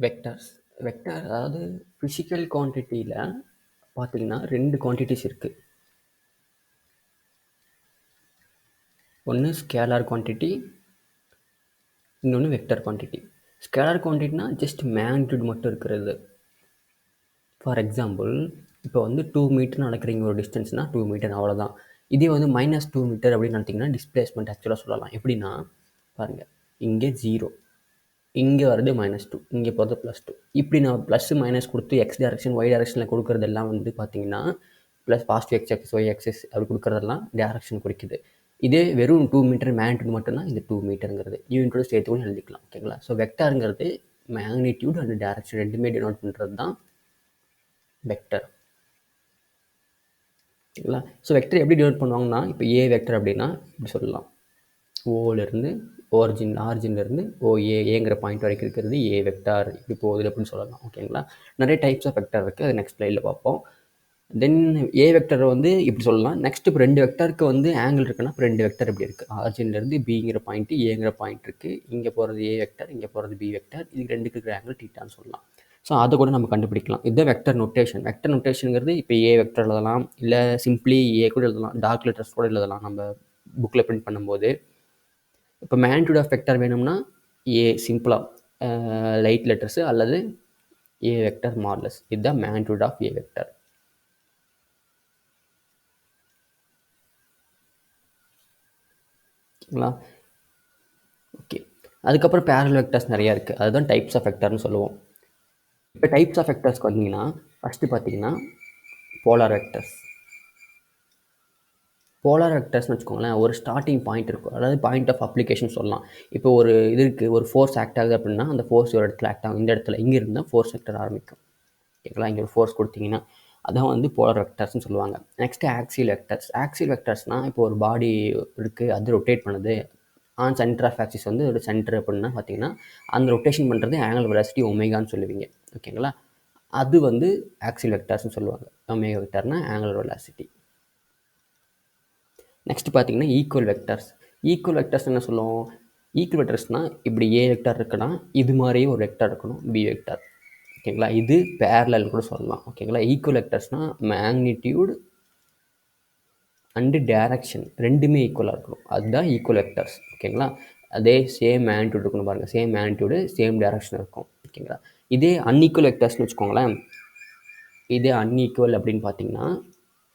Vectors vector அதாவது physical குவான்டிட்டியில் பார்த்தீங்கன்னா 2 குவான்டிட்டிஸ் இருக்குது. ஒன்று ஸ்கேலார் குவான்டிட்டி, இன்னொன்று வெக்டர் குவான்டிட்டி. ஸ்கேலார் குவான்டிட்டினா ஜஸ்ட் மேக்னிடியூட் மட்டும் இருக்கிறது. ஃபார் எக்ஸாம்பிள் இப்போ வந்து 2 மீட்டர் நடக்கிறீங்க ஒரு டிஸ்டன்ஸ்னால் 2 மீட்டர் அவ்வளோதான். இதே வந்து -2 மீட்டர் அப்படின்னு நடத்திங்கன்னா டிஸ்பிளேஸ்மெண்ட் ஆக்சுவலாக சொல்லலாம். எப்படின்னா பாருங்கள், இங்கே 0, இங்கே வருது -2, இங்கே போகிறது +2. இப்படி நான் ப்ளஸ் மைனஸ் கொடுத்து எக்ஸ் டேரக்ஷன் ஒய் டேரக்ஷனில் கொடுக்குறதெல்லாம் வந்து பார்த்தீங்கன்னா plus positive X Y axes அப்படி கொடுக்குறதெல்லாம் டேரக்ஷன் குறிக்குது. இதே வெறும் 2 மீட்டர் மேக்னிடியூட் மட்டும்தான் இந்த 2 மீட்டருங்கிறது யூனிட்டோட சேர்த்து கூட எழுதிக்கலாம். ஓகேங்களா? ஸோ வெக்டாருங்கிறது மேக்னிடியூட் அண்ட் டேரக்ஷன் ரெண்டுமே டினோட் பண்ணுறது தான் வெக்டர். ஓகேங்களா? ஸோ வெக்டர் எப்படி டினோட் பண்ணுவாங்கன்னா, இப்போ ஏ வெக்டர் அப்படின்னா இப்படி சொல்லலாம், ஓலேருந்து ஆரிஜின்லேருந்து ஏங்கிற பாயிண்ட் வரைக்கும் இருக்கிறது ஏ வெக்டார், இப்படி போகுது அப்படின்னு சொல்லலாம். ஓகேங்களா? நிறைய டைப்ஸ் ஆஃப் வெக்டர் இருக்குது, அது நெக்ஸ்ட் ஸ்லைடில் பார்ப்போம். தென் ஏ வெக்டரை வந்து இப்படி சொல்லலாம். நெக்ஸ்ட் இப்போ 2 வெக்டருக்கு வந்து ஆங்கிள் இருக்குன்னா இப்போ 2 வெக்டர் இப்படி இருக்குது. ஆரிஜின்லேருந்து பிங்கிற பாயிண்ட்டு ஏங்கிற பாயிண்ட் இருக்குது. இங்கே போகிறது ஏ வெக்டர், இங்கே போகிறது பி வெக்டர். இதுக்கு ரெண்டுக்கு இருக்கிற ஆங்கிள் தீட்டான்னு சொல்லலாம். ஸோ அதை கூட நம்ம கண்டுபிடிக்கலாம். இதுதான் வெக்டர் நோட்டேஷன். வெக்டர் நோட்டேஷனுங்கிறது இப்போ ஏ வெக்டர் எழுதலாம், இல்லை சிம்பிளி ஏ கூட எழுதலாம், டார்க் லெட்டர்ஸ் கூட எழுதலாம் நம்ம புக்கில் பிரிண்ட் பண்ணும்போது. இப்போ மேக்னிடியூட் ஆஃப் வெக்டர் வேணும்னா ஏ சிம்பிளாக லைட் லெட்டர்ஸு அல்லது ஏ வெக்டர் மார்லஸ். இதுதான் magnitude of A vector. Okay, அதுக்கப்புறம் பேரல் வெக்டர்ஸ் நிறையா இருக்குது, அதுதான் டைப்ஸ் ஆஃப் வெக்டர்னு சொல்லுவோம். இப்போ டைப்ஸ் ஆஃப் வெக்டர்ஸ்க்கு வந்தீங்கன்னா ஃபஸ்ட்டு பார்த்தீங்கன்னா போலார் வெக்டர்ஸ். போலார் வெக்டர்ஸ்னு வச்சுக்கோங்களேன், ஒரு ஸ்டார்டிங் பாயிண்ட் இருக்கும், அதாவது பாயிண்ட் ஆஃப் அப்ளிகேஷன் சொல்லலாம். இப்போ ஒரு இது இருக்குது, ஒரு ஃபோர்ஸ் ஆக்ட் ஆகுது அப்படின்னா அந்த ஃபோர்ஸ் ஒரு இடத்துல ஆக்ட் ஆகும். இந்த இடத்துல இங்கே இருந்தால் ஃபோர்ஸ் வெக்டர் ஆரம்பிக்கும். ஓகேங்களா? இங்கே ஒரு ஃபோர்ஸ் கொடுத்தீங்கன்னா அதான் வந்து போலார் வெக்டர்ஸ்னு சொல்லுவாங்க. Next axial vectors. ஆக்சியல் வெக்டர்ஸ்னால் இப்போ ஒரு பாடி இருக்குது, அது ரொட்டேட் பண்ணுது. சென்டர் ஆஃப் ஆக்சிஸ் வந்து ஒரு சென்டர் அப்படின்னா பார்த்தீங்கன்னா அந்த ரொட்டேஷன் பண்ணுறது ஆங்குலர் வெலாசிட்டி ஒமேகான்னு சொல்லுவீங்க. ஓகேங்களா? அது வந்து ஆக்சியல் வெக்டர்ஸ்னு சொல்லுவாங்க. ஒமேகா வெக்டர்னா ஆங்குலர் வெலாசிட்டி. நெக்ஸ்ட் பார்த்தீங்கன்னா ஈக்குவல் வெக்டர்ஸ். ஈக்குவல் வெக்டர்ஸ் என்ன சொல்லுவோம்? ஈக்குவல் வெக்டர்ஸ்னால் இப்படி ஏ வெக்டர் இருக்குன்னா இது மாதிரியே ஒரு வெக்டர் இருக்கணும், பி வெக்டர். ஓகேங்களா? இது பேரலல் கூட சொல்லலாம். ஓகேங்களா? ஈக்குவல் வெக்டர்ஸ்னால் மேக்னிடியூட் அண்டு டேரக்ஷன் ரெண்டுமே ஈக்குவலாக இருக்கணும், அதுதான் ஈக்குவல் வெக்டர்ஸ். ஓகேங்களா? அதே சேம் மேக்னிடியூட் இருக்கணும் பாருங்கள், சேம் மேக்னிடியூடு சேம் டேரக்ஷன் இருக்கும். ஓகேங்களா? இதே அன்ஈக்குவல் வெக்டர்ஸ்னு வச்சுக்கோங்களேன். இதே அன்ஈக்குவல் அப்படின்னு பார்த்தீங்கன்னா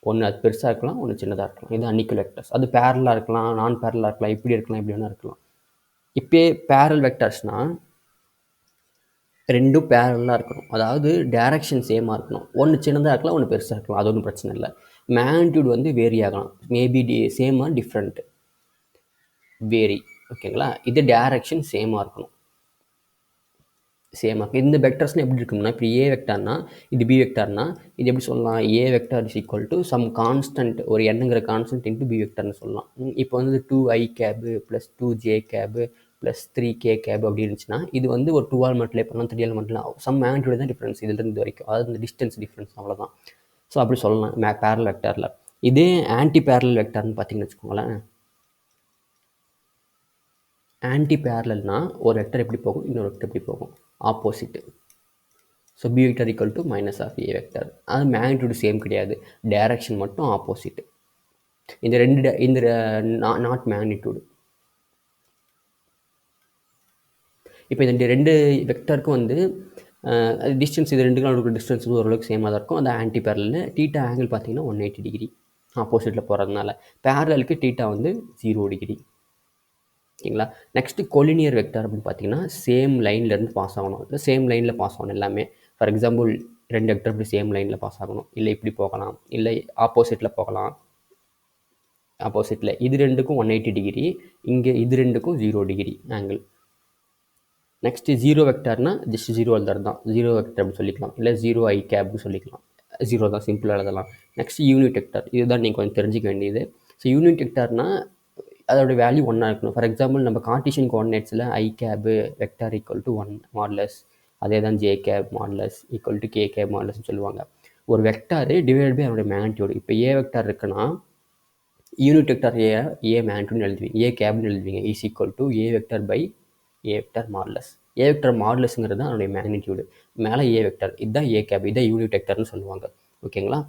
ஒன்று அது பெருசாக இருக்கலாம், ஒன்று சின்னதாக இருக்கலாம். இது அன்ஈக்குவல் வெக்டர்ஸ். அது பேரலாக இருக்கலாம், நான் பேரலாக இருக்கலாம், இப்படி இருக்கலாம், இப்படி வேணால் இருக்கலாம். இப்போ பேரல் வெக்டர்ஸ்னால் ரெண்டும் பேரலாக இருக்கணும், அதாவது டேரக்ஷன் சேமாக இருக்கணும். ஒன்று சின்னதாக இருக்கலாம், ஒன்று பெருசாக இருக்கலாம், அது ஒன்றும் பிரச்சனை இல்லை. மேக்னிடியூட் வந்து வேரி ஆகலாம், மேபி சேமாக டிஃப்ரெண்ட் வேரி. ஓகேங்களா? இது டேரக்ஷன் சேமாக இருக்கணும், சேமாக. இந்த வெக்டர்ஸ்னால் எப்படி இருக்கும்னா, இப்போ ஏ வெக்டர்னா இது பி வெக்டர்னா இது எப்படி சொல்லலாம்? A vector is equal to some constant, ஒரு எண்ணுங்கிற கான்ஸ்டன்ட் இன்ட்டு பி வெக்டர்னு சொல்லலாம். இப்போ வந்து 2i cap plus 2j cap plus 3k cap அப்படி இருந்துச்சுன்னா இது வந்து ஒரு 2ஆல் மல்டிப்ளை பண்ணலாம், 3ஆல் மல்டிப்ளை சம் மேக்னிடியூட் தான் டிஃப்ரென்ஸ் இதுலேருந்து இது வரைக்கும், அதாவது இந்த டிஸ்டன்ஸ் டிஃப்ரென்ஸ், அவ்வளோதான். ஸோ அப்படி சொல்லலாம் பேரல் வெக்டரில். இதே ஆன்டி பேரல் வெக்டர்னு பார்த்தீங்கன்னு வச்சுக்கோங்களேன். ஆன்டி பேரலல்னா ஒரு வெக்டர் எப்படி போகும், இன்னொரு வெக்டர் எப்படி போகும், opposite. So B vector equal to minus of A vector. அது மேக்னிடியூட் சேம் கிடையாது, டைரக்ஷன் மட்டும் ஆப்போசிட். இந்த ரெண்டு இந்த நாட் மேக்னிடியூடு. இப்போ இந்த ரெண்டு வெக்டருக்கும் வந்து டிஸ்டன்ஸ், இது ரெண்டுக்கும் இருக்கிற டிஸ்டன்ஸ் ஓரளவுக்கு சேமாக தான் இருக்கும். அந்த ஆன்டி பேரலில் டீட்டா ஆங்கிள் பார்த்தீங்கன்னா 180 டிகிரி ஆப்போசிட்டில் போகிறதுனால. பேரலுக்கு டீட்டா வந்து 0 டிகிரி. ஓகேங்களா? நெக்ஸ்ட்டு கொலினியர் வெக்டர் அப்படின்னு பார்த்தீங்கன்னா சேம் லைன்லேருந்து பாஸ் ஆகணும், இல்லை சேம் லைனில் பாஸ் ஆகணும் எல்லாமே. ஃபார் எக்ஸாம்பிள் 2 வெக்டர் இப்படி சேம் லைனில் பாஸ் ஆகணும், இல்லை இப்படி போகலாம், இல்லை ஆப்போசிட்டில் போகலாம். ஆப்போசிட்டில் இது ரெண்டுக்கும் 180 டிகிரி, இங்கே இது ரெண்டுக்கும் 0 டிகிரி ஆங்கிள். நெக்ஸ்ட்டு 0 வெக்டர்னா ஜஸ்ட் 0 எழுதுறது தான், 0 வெக்டர் அப்படி சொல்லிக்கலாம், இல்லை 0i கேப்னு சொல்லிக்கலாம். 0 தான் சிம்பிளாக எழுதலாம். நெக்ஸ்ட் யூனிட் வெக்டர், இதுதான் நீங்கள் கொஞ்சம் தெரிஞ்சிக்க வேண்டியது. ஸோ யூனிட் வெக்டர்னா அதோட வேல்யூ 1 இருக்கணும். ஃபார் எக்ஸாம்பிள் நம்ம கார்ட்டீசியன் கோஆர்டினேட்ஸில் I cap vector equal to 1 modulus, அதே தான் J cap modulus equal to K cap மாடுலஸ்ன்னு சொல்லுவாங்க. ஒரு வெக்டாரு டிவைட் பை அதோட மேக்னிடியூடு. இப்போ ஏ வெக்டார் இருக்குன்னா யூனிட் வெக்டார் ஏ மேக்னிடியூட்னு எழுதுவீங்க, ஏ கேப்னு எழுதுவீங்க, is equal to A vector by A vector modulus. A vector மாடுலஸ்ங்கிறது தான் அதனுடைய மேக்னிடியூடு. மேலே ஏ வெக்டர், இதுதான் ஏ கேப், இதான் யூனிட் வெக்டர்னு சொல்லுவாங்க. ஓகேங்களா?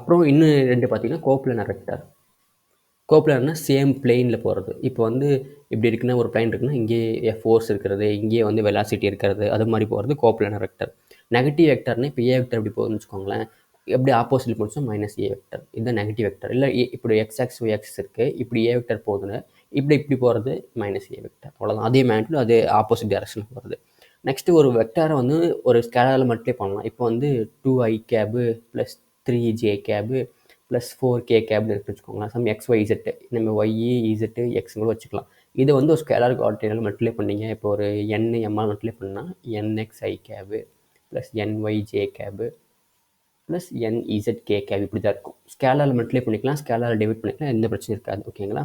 அப்புறம் இன்னும் 2 பார்த்தீங்கன்னா கோப்லனர் வெக்டர். கோப்லர்னா சேம் பிளேனில் போகிறது. இப்போ வந்து இப்படி இருக்குன்னா, ஒரு பிளேன் இருக்குன்னா, இங்கேயே ஃபோர்ஸ் இருக்கிறது, இங்கேயே வந்து வெலாசிட்டி இருக்கிறது, அது மாதிரி போகிறது கோப்லனர் வெக்டர். நெகட்டிவ் வெக்டர்னா இப்போ ஏ வெக்டர் இப்படி போகுதுன்னு வச்சுக்கோங்களேன், எப்படி ஆப்போசிட்டில் போச்சுன்னா மைனஸ் ஏ வெக்டர், இதுதான் நெகட்டிவ் வெக்டர். இல்லை இப்படி எக்ஸ் ஆக்ஸ் ஒய் ஆக்ஸ் இருக்குது, இப்படி ஏ வெக்டர் போகுதுன்னு இப்படி போகிறது மைனஸ் ஏ வெக்டர். அவ்வளோதான். அதே மேக்னிடியூட் அதே ஆப்போசிட் டைரக்ஷனில் போகிறது. நெக்ஸ்ட்டு ஒரு வெக்டாரை வந்து ஒரு ஸ்கேலரில் மல்டிப்ளை பண்ணலாம். இப்போ வந்து 2i cap plus 3j cab plus 4k கேப்னு இருக்குன்னு வச்சுக்கோங்களேன். சம் எக்ஸ் ஒய் இசட், நம்ம ஒய் இசட்டு எக்ஸுங்க வச்சுக்கலாம். இதை வந்து ஒரு ஸ்கேலர் குவான்டிட்டியால் மல்டிப்ளை பண்ணீங்க. இப்போ ஒரு என் எம்ஆல் மல்டிப்ளை பண்ணால் N X I cap plus N Y J cap plus N Z K cap இப்படி தான் இருக்கும். ஸ்கேலரில் மல்டிப்ளை பண்ணிக்கலாம், ஸ்கேலரில் டிவைட் பண்ணிக்கலாம், எந்த பிரச்சனையும் இருக்காது. ஓகேங்களா?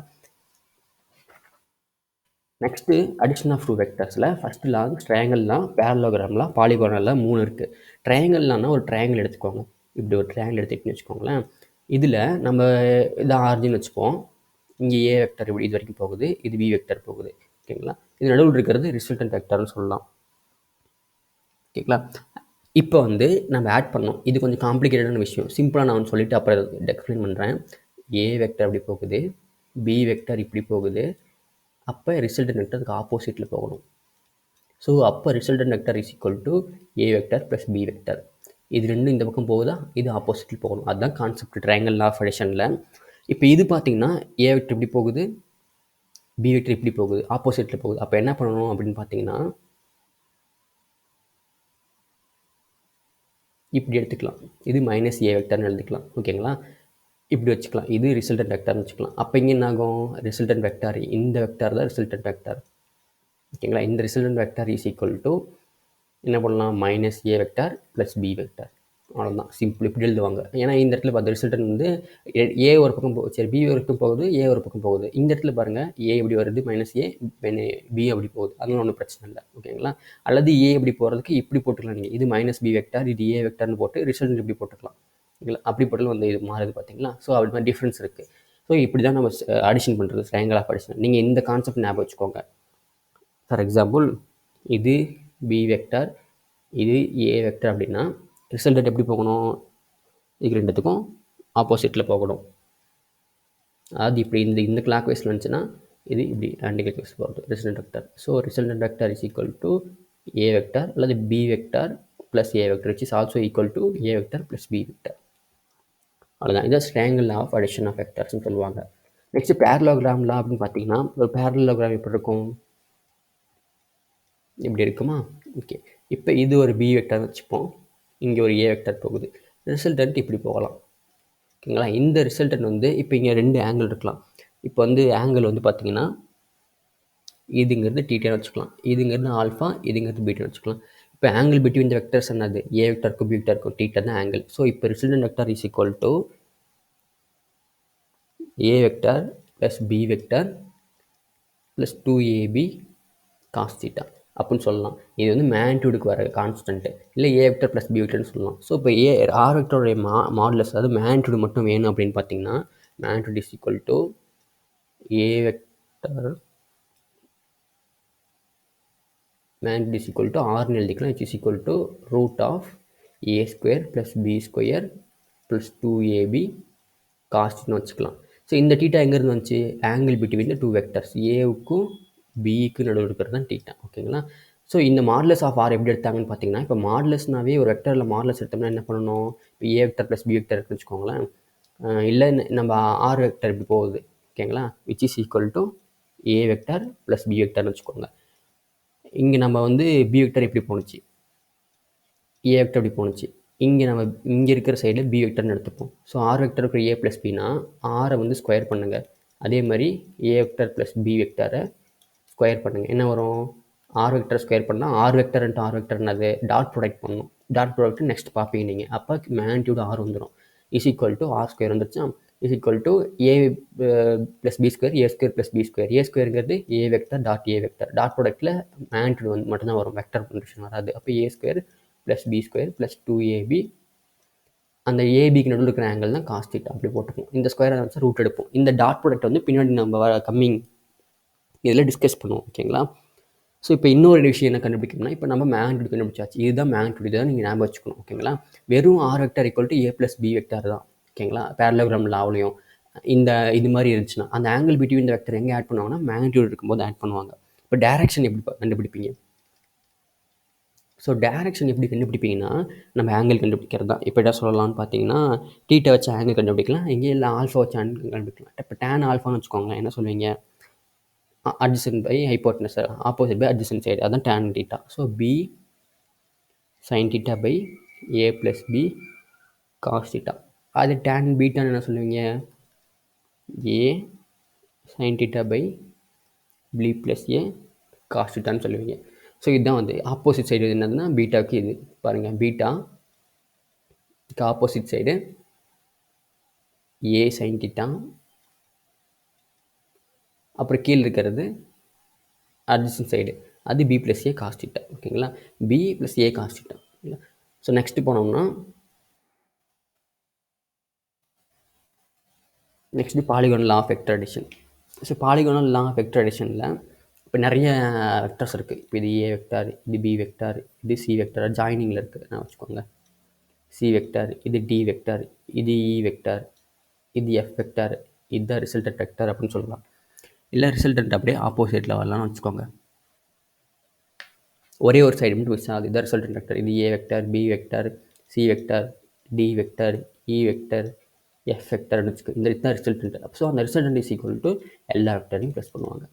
நெக்ஸ்ட்டு அடிஷன் ஆஃப் 2 வெக்டர்ஸில் ஃபஸ்ட்டு லா ட்ரையாங்கிள்லாம், பேரலோகிராம்லாம், பாலிகானல்லாம் 3 இருக்குது. ட்ரையாங்கிள்னா ஒரு ட்ரையாங்கிள் எடுத்துக்கோங்க. இப்படி ஒரு ட்ரையாங்கிள் எடுத்துக்கிட்டுன்னு வச்சுக்கோங்களேன். இதில் நம்ம இதை ஆர்ஜின் வச்சுப்போம். இங்கே ஏ வெக்டர் இப்படி இது வரைக்கும் போகுது, இது பி வெக்டர் போகுது. ஓகேங்களா? இது நடுவில் இருக்கிறது ரிசல்டன்ட் வெக்டர்னு சொல்லலாம். ஓகேங்களா? இப்போ வந்து நம்ம ஆட் பண்ணோம். இது கொஞ்சம் காம்ப்ளிகேட்டடான விஷயம். சிம்பிளாக நான் சொல்லிவிட்டு அப்புறம் எக்ஸ்பிளைன் பண்ணுறேன். ஏ வெக்டர் அப்படி போகுது, பி வெக்டர் இப்படி போகுது, அப்போ ரிசல்டன்ட் வெக்டர் அதுக்கு ஆப்போசிட்டில் போகணும். ஸோ அப்போ resultant vector is equal to A vector plus B vector. இது ரெண்டும் இந்த பக்கம் போகுதா, இது ஆப்போசிட்டில் போகணும். அதுதான் கான்செப்ட் ட்ரையாங்கிள் லா ஆஃப் அடிஷனில். இப்போ இது பார்த்தீங்கன்னா ஏ வெக்டர் இப்படி போகுது, பி வெக்டர் இப்படி போகுது, ஆப்போசிட்டில் போகுது. அப்போ என்ன பண்ணணும் அப்படின்னு பார்த்தீங்கன்னா இப்படி எடுத்துக்கலாம். இது மைனஸ் ஏ வெக்டர்னு எழுதிக்கலாம். ஓகேங்களா? இப்படி வச்சுக்கலாம். இது ரிசல்டன்ட் வெக்டர்னு வச்சுக்கலாம். அப்போ இங்கே என்ன ஆகும், ரிசல்டன்ட் வெக்டர், இந்த வெக்டர் தான் ரிசல்டன்ட் வெக்டர். ஓகேங்களா? இந்த resultant vector is equal to என்ன பண்ணலாம், minus A vector plus B vector. அவ்வளோதான், சிம்பிள். இப்படி எழுதுவாங்க. ஏன்னா இந்த இடத்துல பார்த்து ரிசல்டன் வந்து ஏ ஒரு பக்கம் போகுது, சரி பி ஒரு பக்கம் போகுது, ஏ ஒரு பக்கம் போகுது. இந்த இடத்துல பாருங்கள், ஏ எப்படி வருது மைனஸ் ஏ, பி அப்படி போகுது, அதனால ஒன்றும் பிரச்சனை இல்லை. ஓகேங்களா? அல்லது ஏ இப்படி போகிறதுக்கு இப்படி போட்டுக்கலாம். நீங்கள் இது மைனஸ் பி வெக்டர், இது ஏ வெக்டர்னு போட்டு ரிசல்டன் இப்படி போட்டுக்கலாம். ஓகேங்களா? அப்படி போட்டாலும் வந்து இது மாறுது பார்த்தீங்களா? ஸோ அப்படி மாதிரி டிஃப்ரென்ஸ் இருக்குது. ஸோ இப்படி தான் நம்ம அடிஷன் பண்ணுறது, ட்ரையாங்கிள் ஆஃப் அடிஷன். நீங்கள் இந்த கான்செப்ட் ஞாபகம் வச்சுக்கோங்க. ஃபார் எக்ஸாம்பிள், இது பி வெக்டர், இது ஏ வெக்டர் அப்படின்னா ரிசல்டன்ட் எப்படி போகணும், இது ரெண்டுத்துக்கும் ஆப்போசிட்டில் போகணும். அதாவது இப்படி இந்த கிளாக் வைஸில் வந்துச்சுன்னா இது இப்படி ஆன்டி கிளாக் வைஸ் போகிறது resultant vector. So resultant vector is equal to A vector அல்லது B vector plus A vector, which is also equal to A vector plus B vector. அவ்வளோதான். இதான் ட்ரையாங்கிள் ஆஃப் அடிஷன் ஆஃப் வெக்டர்ஸ்னு சொல்லுவாங்க. Next parallelogram லா அப்படின்னு பார்த்தீங்கன்னா, ஒரு parallelogram எப்படி இருக்கும், இப்படி இருக்குமா? ஓகே. இப்போ இது ஒரு பி வெக்டர் வச்சுப்போம், இங்கே ஒரு ஏ வெக்டர் போகுது, ரிசல்டன்ட் இப்படி போகலாம். ஓகேங்களா? இந்த ரிசல்டன்ட் வந்து இப்போ இங்கே 2 ஆங்கிள் இருக்கலாம். இப்போ வந்து ஆங்கிள் வந்து பார்த்தீங்கன்னா இதுங்கிறது டீட்டான்னு வச்சுக்கலாம், இதுங்கிறது ஆல்ஃபா, இதுங்கிறது பீட்டான்னு வச்சுக்கலாம். இப்போ ஆங்கிள் பிட்வீன் த வெக்டர்ஸ் என்னது, ஏ வெக்டருக்கும் பி வெக்டருக்கும் டீட்டா தான் ஆங்கிள். ஸோ இப்போ resultant vector is equal to A vector plus B vector plus 2ab cos theta அப்படின்னு சொல்லலாம். இது வந்து மேக்னிடியூடுக்கு வர கான்ஸ்டன்ட்டு, இல்லை ஏ வெக்டர் ப்ளஸ் பி வெக்டர்னு சொல்லலாம். ஸோ இப்போ ஆர் வெக்டருடைய மாடுலஸ், அதாவது மேக்னிடியூடு மட்டும் வேணும் அப்படின்னு பார்த்தீங்கன்னா, magnitude is equal to A vector magnitude is equal to ஆர்னு எழுதிக்கலாம், it's is equal to root of A square plus B square plus 2ab காஸ்ட்னு வச்சுக்கலாம். ஸோ இந்த டீட்டா எங்கேருந்து வந்துச்சு, ஆங்கிள் பிட்வீன் த 2 வெக்டர்ஸ், ஏவுக்கும் பிக்கு நடுவில் இருக்கிறது தான் டீட்டா. ஓகேங்களா? ஸோ இந்த மாடுலஸ் ஆஃப் ஆர் எப்படி எடுத்தாங்கன்னு பார்த்தீங்கன்னா, இப்போ மாடுலஸ்னாவே ஒரு வெக்டரில் மாடுலஸ் எடுத்தோம்னா என்ன பண்ணணும், இப்போ A vector plus B vector இருக்குன்னு வச்சுக்கோங்களேன், இல்லை நம்ம ஆர் வெக்டர் இப்படி போகுது. ஓகேங்களா? Which is equal to A vector plus B வெக்டர்னு வச்சுக்கோங்க. இங்கே நம்ம வந்து பி வெக்டர் இப்படி போணுச்சு, ஏ வெக்டர் இப்படி போணுச்சு, இங்கே நம்ம இங்கே இருக்கிற சைடில் பி வெக்டர்னு எடுத்துப்போம். ஸோ ஆர் வெக்டருக்கு ஏ ப்ளஸ் பின்னா ஆரை வந்து ஸ்கொயர் பண்ணுங்கள். அதே மாதிரி ஏ வெக்டர் ப்ளஸ் பி வெக்டரை ஸ்கொயர் பண்ணுங்கள். என்ன வரும், ஆர் வெக்டர் ஸ்கொயர் பண்ணால் R vector into R vector என்னது, டாட் ப்ராடக்ட் பண்ணணும். டாட் ப்ராடக்ட் நெக்ஸ்ட் பார்ப்பீங்க நீங்கள், அப்போ மேக்னிடியூட் ஆர் வந்துடும். Is equal to R square வந்துருச்சா, is equal to A plus B square, A square plus B square. A ஸ்கொயருங்கிறது A vector dot A vector, dot ப்ராடக்ட்டில் magnitude வந்து மட்டும்தான் வரும், வெக்டர் கண்டிஷன் வராது. அப்போ A square plus B square plus 2ab, அந்த ஏபிக்கு நடுவில் இருக்கிற ஆங்கிள் தான் காஸ் தீட்டா, அப்படி போட்டுப்போம். இந்த ஸ்கொயர் ஆன்சர் ரூட் எடுப்போம். இந்த டாட் ப்ராடக்ட் வந்து பின்னாடி நம்ம கம்மிங் இதில் டிஸ்கஸ் பண்ணுவோம். ஓகேங்களா? ஸோ இப்போ இன்னொரு விஷயம் என்ன கண்டுபிடிக்கணும்னா, இப்போ நம்ம மேக்னிட்யூட் கண்டுபிடிச்சாச்சு. இதுதான் மேக்னிட்யூட், இதை நீங்கள் ஞாபகம் வச்சுக்கணும். ஓகேங்களா? வெறும் R vector equal to A plus B vector தான். ஓகேங்களா? பேரலோகிராம் லாவ்லையும் இது மாதிரி இருந்துச்சுன்னா அந்த ஆங்கிள் பிட்வீன் இந்த வெக்டர் எங்கே ஆட் பண்ணுவாங்கன்னா மேக்னிட்யூட் இருக்கும்போது ஆட் பண்ணுவாங்க. இப்போ டைரக்ஷன் எப்படி கண்டுபிடிப்பீங்க? ஸோ டைரக்ஷன் எப்படி கண்டுபிடிப்பீங்கன்னா நம்ம ஆங்கிள் கண்டுபிடிக்கிறது தான். இப்போ என்ன சொல்லலாம்னு பார்த்தீங்கன்னா டீட்டை வச்சு ஆங்கிள் கண்டுபிடிக்கலாம், எங்கே இல்லை ஆல்ஃபா வச்சு ஆங்கிள் கண்டுபிடிக்கலாம். இப்போ டேன் ஆல்ஃபான்னு வச்சுக்கோங்களேன், என்ன சொல்லுவீங்க? adjacent by hypotenuse, opposite by adjacent side, அதான் tan theta. So b sin theta by a plus b cos theta. அது tan beta என்ன சொல்லுவீங்க? a sin theta by b plus a cos theta ன்னு சொல்லுவீங்க. So இதுதான் வந்து opposite side என்னதுன்னா பீட்டாவுக்கு இது பாருங்கள், பீட்டாக்கு opposite side a sin theta, அப்புறம் கீழே இருக்கிறது adjacent சைடு அது b plus a cos theta. ஓகேங்களா? b plus a cos theta. So next போனோம்னா next polygonal law of vector addition. So polygonal law of vector அடிஷனில் இப்போ நிறைய வெக்டர்ஸ் இருக்குது. இப்போ இது ஏ வெக்டார், இது பி வெக்டார், இது சி வெக்டார் ஜாயினிங்கில் இருக்குது நான் வச்சுக்கோங்க. சி வெக்டார், இது டி வெக்டார், இது இ வெக்டார், இது எஃப் வெக்டார், இதுதான் ரிசல்டன்ட் வெக்டார் அப்படின்னு சொல்லலாம். இல்லை ரிசல்டன்ட் அப்படியே ஆப்போசிட்டில் வரலாம்னு வச்சுக்கோங்க. ஒரே ஒரு சைடு மட்டும் மிஸ் ஆகுது, இதுதான் ரிசல்டன்ட் வெக்டார். இது A vector, B vector, C vector, D vector, E vector, F வெக்டர்னு வச்சுக்கோ. இந்த இதுதான் ரிசல்டன்ட். ஸோ அந்த ரிசல்டன்ட் இஸ் ஈக்குவல் டு எல்லா வெக்டரையும் ப்ளஸ் பண்ணுவாங்க.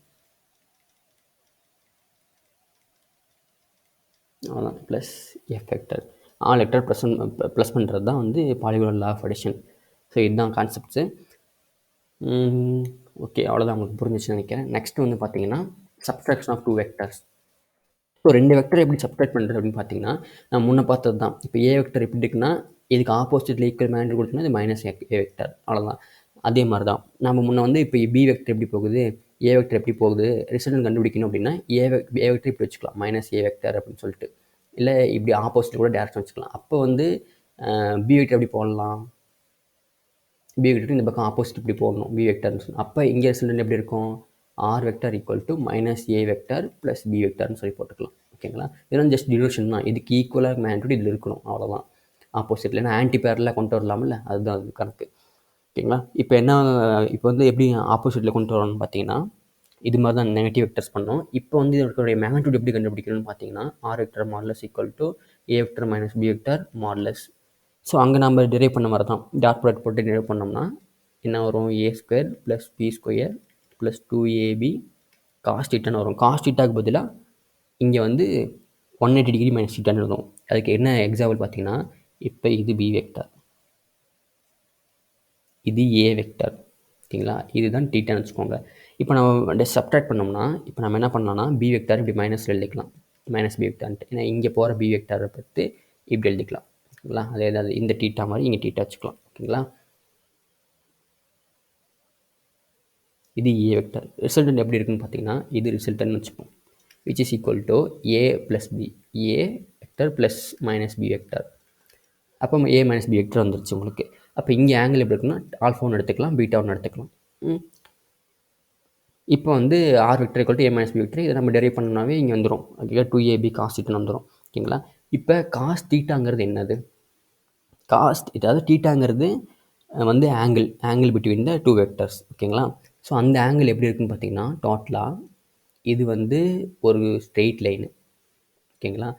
அவ்வளோதான், plus F vector. All vector plus பண்ணுறது தான் வந்து polygonal law of addition. So இதுதான் கான்செப்ட்ஸு. ஓகே, அவ்வளோதான் உங்களுக்கு புரிஞ்சிச்சுன்னு நினைக்கிறேன். நெக்ஸ்ட் வந்து பார்த்தீங்கன்னா subtraction of 2 vectors. So 2 vector எப்படி சப்ட்ராக்ட் பண்ணுறது அப்படின்னு பார்த்தீங்கன்னா நான் முன்னே பார்த்தது தான். இப்போ ஏ வெக்டர் எப்படி இருக்குன்னா இதுக்கு ஆப்போசிட்டில் ஈக்குவல் மேக்னிட்யூட் கொடுத்தோம்னா இது மைனஸ் ஏ வெக்டர், அவ்வளோதான். அதே மாதிரி தான் நம்ம முன்னே வந்து இப்போ பி வெக்டர் எப்படி போகுது, ஏ வெக்டர் எப்படி போகுது, ரிசல்ட் கண்டுபிடிக்கணும் அப்படின்னா ஏ வெக்டர் இப்படி வச்சுக்கலாம், மைனஸ் ஏ வெக்டர் அப்படின்னு சொல்லிட்டு. இல்லை இப்படி ஆப்போசிட் கூட டேரக்ஷன் வச்சுக்கலாம். அப்போ வந்து பி வெக்டர் எப்படி போடலாம், பி வெக்டர் இந்த பக்கம் ஆப்போசிட் இப்படி போடணும் பி வெக்டர்னு சொல்லி. அப்போ இங்கே ரிசல்ட் எப்படி இருக்கும், R vector equal to minus A vector plus B வெக்டர்னு சொல்லி போட்டுக்கலாம். ஓகேங்களா? இதெல்லாம் ஜஸ்ட் டினோஷன் தான். இதுக்கு ஈக்குவலாக மேக்னிட்யூட் இதில் இருக்கணும், அவ்வளோதான். ஆப்போசிட்டில் ஏன்னா ஆன்டி பேரலாக கொண்டு வரலாம்ல, அதுதான் அது கணக்கு. ஓகேங்களா? இப்போ என்ன, இப்போ வந்து எப்படி ஆப்போசிட்டில் கொண்டு வரணும்னு பார்த்தீங்கன்னா இது மாதிரி தான் நெகட்டிவ் வெக்டர்ஸ் பண்ணோம். இப்போ வந்து இதோடைய மேக்னிட்யூட் எப்படி கண்டுபிடிக்கணும்னு பார்த்தீங்கன்னா R vector modulus equal to A vector minus B vector modulus. So அங்கே நம்ம டிரைவ் பண்ண மாதிரி தான் டாட் ப்ராடக்ட் போட்டு டிரைவ் பண்ணோம்னா என்ன வரும், A square plus B square plus 2ab cos தீட்டான்னு வரும். காஸ் தீட்டாக்கு பதிலாக இங்கே வந்து 180 டிகிரி மைனஸ் தீட்டான்னு எழுதும். அதுக்கு என்ன எக்ஸாம்பிள் பார்த்தீங்கன்னா இப்போ இது பி வெக்டர், இது ஏ வெக்டர். ஓகேங்களா? இதுதான் தீட்டான்னு வச்சுக்கோங்க. இப்போ நம்ம சப்ட்ராக்ட் பண்ணோம்னா இப்போ நம்ம என்ன பண்ணலாம்னா பி வெக்டார் இப்படி மைனஸில் எழுதிக்கலாம், மைனஸ் பி வெக்டார்ன்ட்டு. ஏன்னா இங்கே போகிற பி வெக்டாரை பற்றி இப்படி எழுதிக்கலாம். ஓகேங்களா? அதே ஏதாவது இந்த டீட்டா மாதிரி இங்கே டீட்டா வச்சுக்கலாம். ஓகேங்களா? இது ஏ வெக்டார். ரிசல்டன்ட் எப்படி இருக்குன்னு பார்த்தீங்கன்னா இது ரிசல்டன்ட்னு வச்சுப்போம், which is equal to A plus B, A vector plus minus B vector. அப்போ ஏ மைனஸ் பி வெக்டர் வந்துருச்சு உங்களுக்கு. அப்போ இங்கே ஆங்கிள் எப்படி இருக்குன்னா ஆல்ஃபா ஒன்று எடுத்துக்கலாம், பீட்டா ஒன்று எடுத்துக்கலாம். இப்போ வந்து R vector equal to A minus B vector, இதை நம்ம டெரைவ் பண்ணோம்னாவே இங்கே வந்துடும். ஓகேங்களா? 2ab காஸ் தீட்டான்னு வந்துடும். ஓகேங்களா? இப்போ காஸ் தீட்டாங்கிறது என்னது, காஸ்ட் அதாவது தீட்டாங்கிறது வந்து ஆங்கிள் பிட்வீன் த 2 வெக்டர்ஸ். ஓகேங்களா? ஸோ அந்த ஆங்கிள் எப்படி இருக்குன்னு பார்த்தீங்கன்னா டோட்டலாக இது வந்து ஒரு ஸ்ட்ரெயிட் லைனு. ஓகேங்களா?